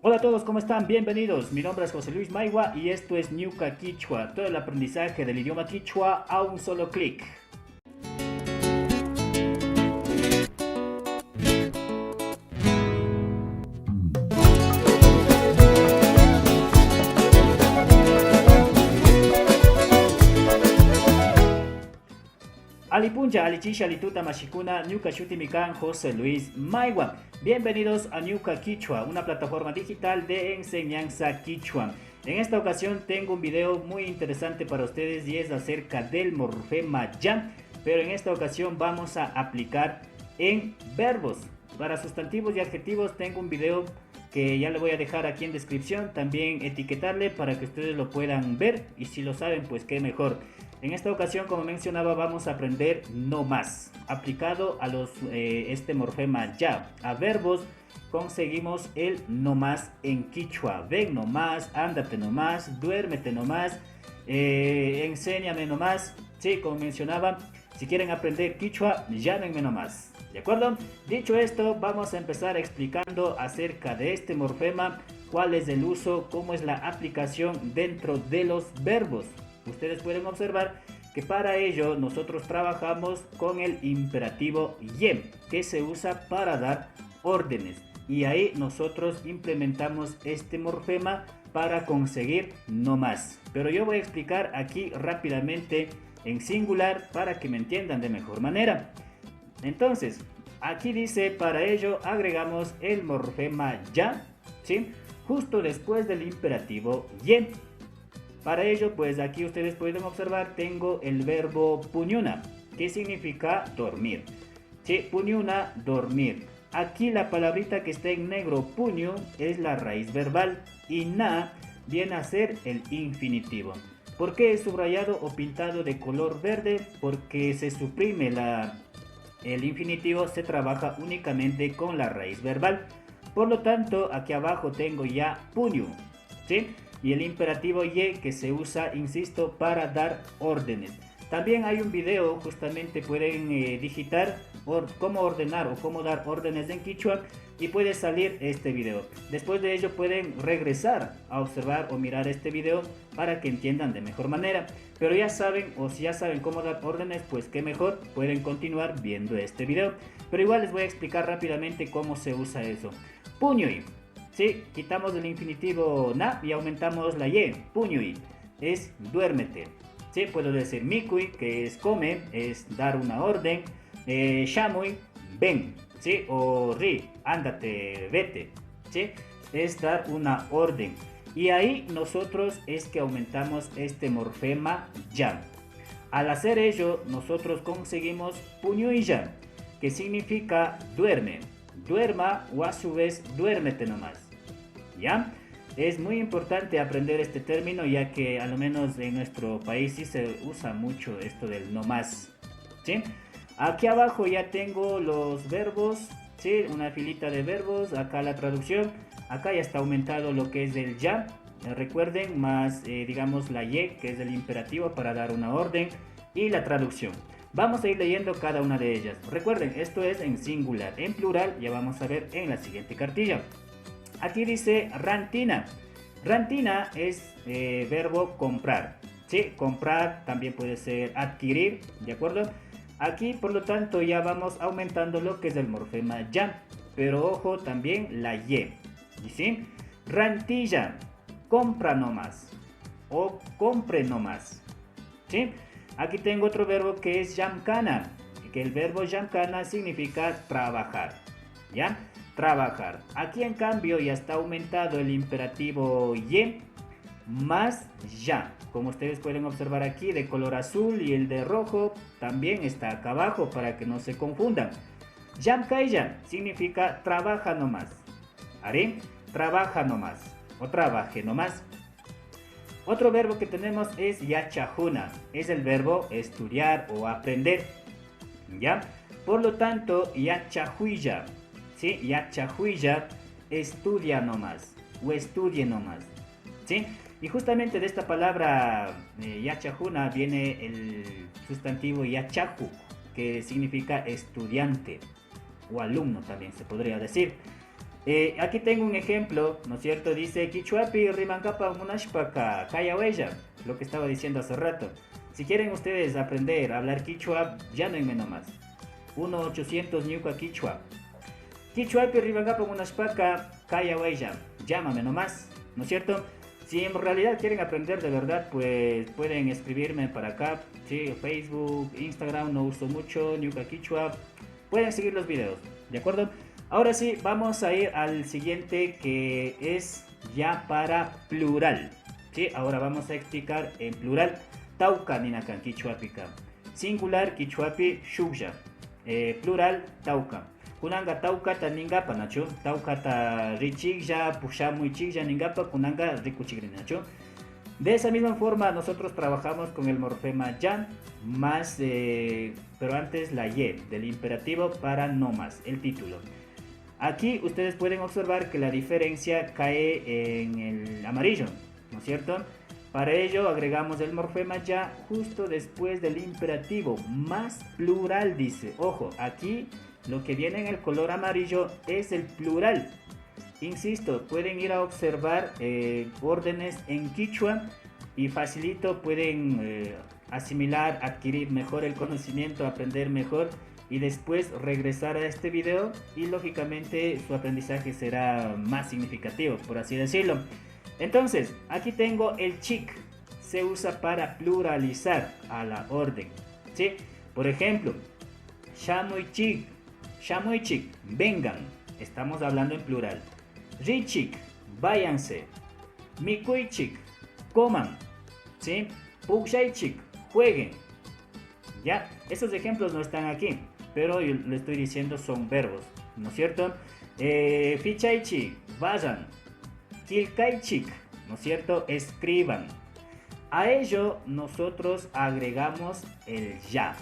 Hola a todos, ¿cómo están? Bienvenidos. Mi nombre es José Luis Maigua y esto es Ñuka Quichua, todo el aprendizaje del idioma quichua a un solo clic. Alipuncha, Alichisha, Alituta, Mashikuna, Ñuka Shutimikan, José Luis Maigua. Bienvenidos a Ñuka Quichua, una plataforma digital de enseñanza quichua. En esta ocasión tengo un video muy interesante para ustedes y es acerca del morfema ya, pero en esta ocasión vamos a aplicar en verbos. Para sustantivos y adjetivos tengo un video que ya le voy a dejar aquí en descripción, también etiquetarle para que ustedes lo puedan ver y si lo saben pues qué mejor. En esta ocasión, como mencionaba, vamos a aprender no más, aplicado a este morfema ya, a verbos conseguimos el no más en quichua. Ven no más, ándate no más, duérmete no más, enséñame no más. Sí, como mencionaba, si quieren aprender quichua, llámenme no más. ¿De acuerdo? Dicho esto, vamos a empezar explicando acerca de este morfema, cuál es el uso, cómo es la aplicación dentro de los verbos. Ustedes pueden observar que para ello nosotros trabajamos con el imperativo ye, que se usa para dar órdenes. Y ahí nosotros implementamos este morfema para conseguir no más. Pero yo voy a explicar aquí rápidamente en singular para que me entiendan de mejor manera. Entonces, aquí dice, para ello agregamos el morfema ya, ¿sí? Justo después del imperativo ye. Para ello, pues aquí ustedes pueden observar, tengo el verbo puñuna, que significa dormir. Sí, puñuna, dormir. Aquí la palabrita que está en negro, puño, es la raíz verbal y na viene a ser el infinitivo. ¿Por qué es subrayado o pintado de color verde? Porque se suprime el infinitivo, se trabaja únicamente con la raíz verbal. Por lo tanto, aquí abajo tengo ya puño, ¿sí? Y el imperativo ye que se usa, insisto, para dar órdenes. También hay un video, justamente pueden digitar cómo ordenar o cómo dar órdenes en quichua y puede salir este video. Después de ello pueden regresar a observar o mirar este video para que entiendan de mejor manera. Pero ya saben, o si ya saben cómo dar órdenes, pues qué mejor, pueden continuar viendo este video. Pero igual les voy a explicar rápidamente cómo se usa eso. Puñoi. Sí, quitamos el infinitivo na y aumentamos la ye, puñui, es duérmete. Sí, puedo decir mikui, que es come, es dar una orden, shamui, ven, sí, o ri, ándate, vete, sí, es dar una orden. Y ahí nosotros es que aumentamos este morfema ya. Al hacer ello, nosotros conseguimos puñui ya, que significa duerme, duerma o a su vez duérmete nomás. ¿Ya? Es muy importante aprender este término ya que al menos en nuestro país sí se usa mucho esto del no más, ¿sí? Aquí abajo ya tengo los verbos, ¿sí? Una filita de verbos, acá la traducción, acá ya está aumentado lo que es el ya, recuerden, más digamos la ye, que es el imperativo para dar una orden, y la traducción. Vamos a ir leyendo cada una de ellas. Recuerden, esto es en singular, en plural ya vamos a ver en la siguiente cartilla. Aquí dice rantina. Rantina es verbo comprar. ¿Sí? Comprar también puede ser adquirir, ¿de acuerdo? Aquí, por lo tanto, ya vamos aumentando lo que es el morfema ya. Pero ojo, también la ye. ¿Sí? Rantilla, compra nomás. O compre nomás. ¿Sí? Aquí tengo otro verbo que es yamcana. Que el verbo yamcana significa trabajar. ¿Ya? Trabajar. Aquí en cambio ya está aumentado el imperativo ye más ya. Como ustedes pueden observar aquí, de color azul, y el de rojo también está acá abajo para que no se confundan. Yamkaya significa trabaja nomás. Haré, trabaja nomás o trabaje nomás. Otro verbo que tenemos es yachajuna. Es el verbo estudiar o aprender. ¿Ya? Por lo tanto, yachajuya. ¿Sí? Yachajuya, estudia nomás o estudie nomás. ¿Sí? Y justamente de esta palabra yachajuna viene el sustantivo yachaku, que significa estudiante o alumno también se podría decir. Aquí tengo un ejemplo, ¿no es cierto? Dice Quichuapi rimancapa munashpaka kaya huella, lo que estaba diciendo hace rato. Si quieren ustedes aprender a hablar quichua, llámenme nomás. 1-800 Ñuka Quichua. Quichuapi rimancapa munashpaka kaya huella, llámame nomás, ¿no es cierto? Si en realidad quieren aprender de verdad, pues pueden escribirme para acá, sí, Facebook, Instagram, no uso mucho, Ñuka Quichua. Pueden seguir los videos, ¿de acuerdo? Ahora sí, vamos a ir al siguiente que es ya para plural. ¿Sí? Ahora vamos a explicar en plural. Tauca ninakan quichuapika. Singular quichuapi shukya. Plural tauca. Kunanga tauca ta ningapa nacho. Tauca ta richigya, pushamuy chigya ningapa kunanga rikuchigri nacho. De esa misma forma nosotros trabajamos con el morfema ya más, pero antes la y del imperativo para no más, el título. Aquí ustedes pueden observar que la diferencia cae en el amarillo, ¿no es cierto? Para ello agregamos el morfema ya justo después del imperativo, más plural dice. Ojo, aquí lo que viene en el color amarillo es el plural. Insisto, pueden ir a observar órdenes en quichua y facilito pueden asimilar, adquirir mejor el conocimiento, aprender mejor y después regresar a este video y lógicamente su aprendizaje será más significativo, por así decirlo. Entonces, aquí tengo el chic, se usa para pluralizar a la orden, ¿sí? Por ejemplo, shamuy chic, vengan, estamos hablando en plural. Richik, váyanse. Mikuichik, coman. ¿Sí? Pukshaichik, jueguen. Ya, esos ejemplos no están aquí, pero yo le estoy diciendo son verbos, ¿no es cierto? Fichaichik, vayan. Kilkaichik, ¿no es cierto? Escriban. A ello nosotros agregamos el ya,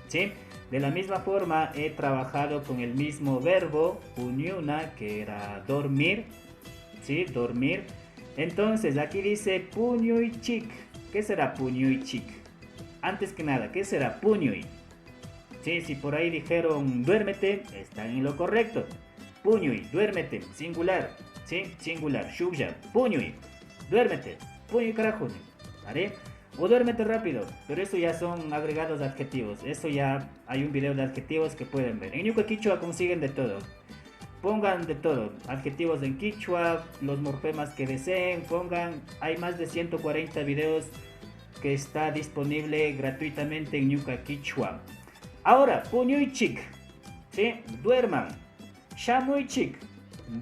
¿sí? De la misma forma he trabajado con el mismo verbo, puñuna, que era dormir, ¿sí? Dormir. Entonces aquí dice puñuy chic. ¿Qué será puñuy chic? Antes que nada, ¿qué será puñuy? ¿Sí? Si por ahí dijeron duérmete, están en lo correcto. Puñuy, duérmete, singular, ¿sí? Singular, shukya, puñuy, duérmete, puñuy carajuni, ¿vale? O duérmete rápido, pero eso ya son agregados de adjetivos. Eso ya hay un video de adjetivos que pueden ver. En Ñuka Quichua consiguen de todo. Pongan de todo. Adjetivos en Quichua, los morfemas que deseen, pongan. Hay más de 140 videos que está disponible gratuitamente en Ñuka Quichua. Ahora, puñuy chic, ¿sí? Duerman. Shamuy chic,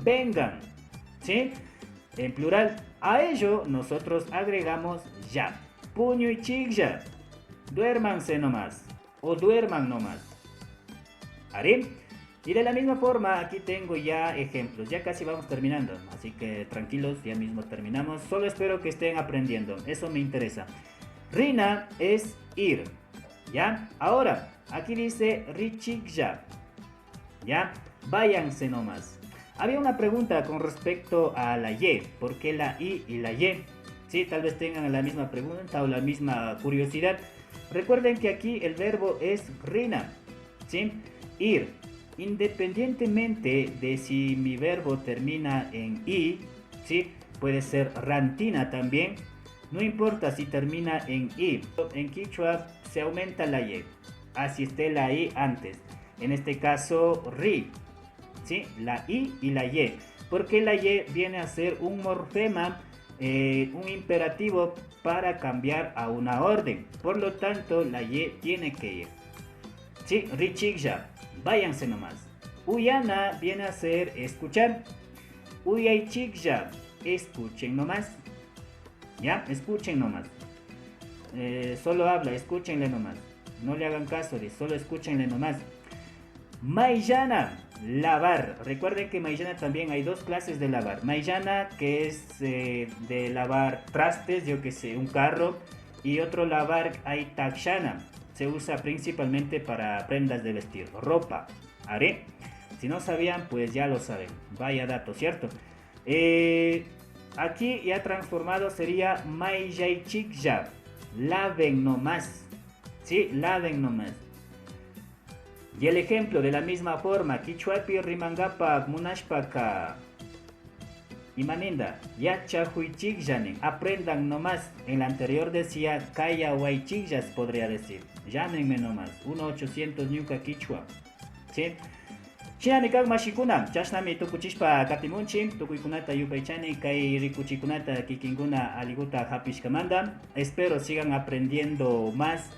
vengan, ¿sí? En plural. A ello nosotros agregamos ya. Puño y chigya, duérmanse nomás, o duerman nomás. ¿Haré? Y de la misma forma, aquí tengo ya ejemplos, ya casi vamos terminando, así que tranquilos, ya mismo terminamos. Solo espero que estén aprendiendo, eso me interesa. Rina es ir, ¿ya? Ahora, aquí dice richigya, ¿ya? Váyanse nomás. Había una pregunta con respecto a la y, ¿por qué la i y la y? Sí, tal vez tengan la misma pregunta o la misma curiosidad. Recuerden que aquí el verbo es rina, ¿sí? Ir. Independientemente de si mi verbo termina en i, ¿sí? Puede ser rantina también. No importa si termina en i. En quichua se aumenta la y, así esté la i antes. En este caso, ri, ¿sí? La i y la y. Porque la y viene a ser un morfema, un imperativo para cambiar a una orden. Por lo tanto, la y tiene que ir. Sí, richigya, váyanse nomás. Uyana viene a ser escuchar. Uyaichigya, escuchen nomás. Ya, escuchen nomás. Solo habla, escúchenle nomás. No le hagan caso, solo escúchenle nomás. Maillana, lavar. Recuerden que maillana también hay dos clases de lavar. Maillana, que es de lavar trastes, yo que sé, un carro. Y otro lavar hay takshana. Se usa principalmente para prendas de vestir, ropa. ¿Haré? Si no sabían, pues ya lo saben. Vaya dato, ¿cierto? Aquí ya transformado sería maillaichikya. Laven nomás. Sí, laven nomás. Y el ejemplo de la misma forma, Quichuapi rimangapa munashpaka. Imaninda, yacha huichigyanin, aprendan nomás. En la anterior decía kaya huaychigyas, podría decir. Llámenme nomás, 1-800 ñuka quichua. ¿Sí? Chinami kag mashikuna, chashnami tukuchishpa katimunchi, tukuykunata yupaychani, kay rikuchikunata kikinguna aliguta hapishkamanda. Espero sigan aprendiendo más.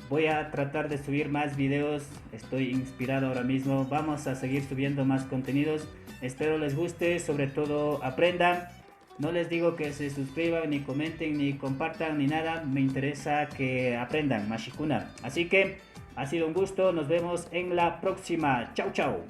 Voy a tratar de subir más videos, estoy inspirado ahora mismo. Vamos a seguir subiendo más contenidos. Espero les guste, sobre todo aprendan. No les digo que se suscriban, ni comenten, ni compartan, ni nada. Me interesa que aprendan, mashikuna. Así que ha sido un gusto, nos vemos en la próxima. Chau, chau.